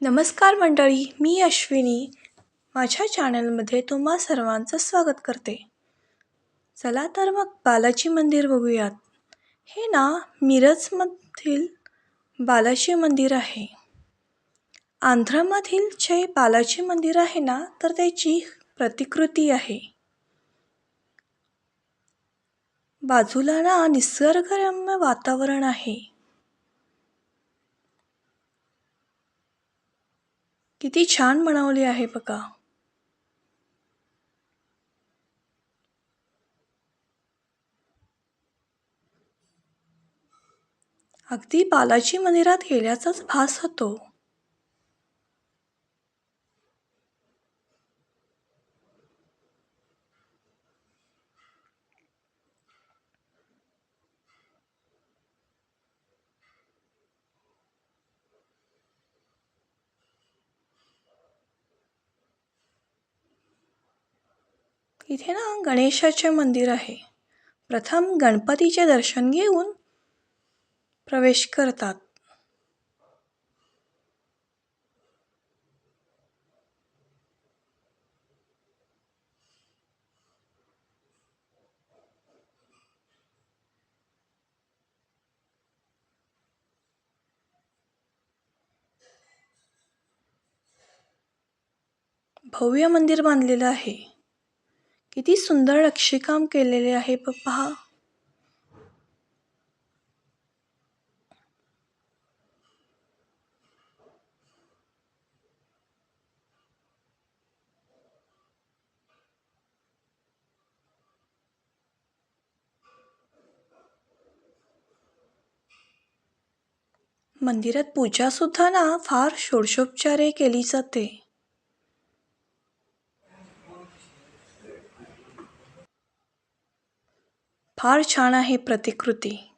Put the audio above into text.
नमस्कार मंडळी, मी अश्विनी. माझ्या चॅनलमध्ये तुम्हा सर्वांचं स्वागत करते. चला तर मग बालाजी मंदिर बघूयात. हे ना मिरजमधील बालाजी मंदिर आहे. आंध्रमधील जे बालाजी मंदिर आहे ना, तर त्याची प्रतिकृती आहे. बाजूला ना निसर्गरम्य वातावरण आहे. किती छान बनवले आहे बघा. अगदी बालाजी मंदिरात गेल्याचाच भास होतो. इथे ना गणेशाचे मंदिर आहे. प्रथम गणपतीचे दर्शन घेऊन प्रवेश करतात. भव्य मंदिर बांधलेलं आहे. किती सुंदर नक्षीकाम केलेले आहे पहा. मंदिरात पूजा सुद्धा ना फार षोडशोपचारे केली जाते. फार छान आहे प्रतिकृती.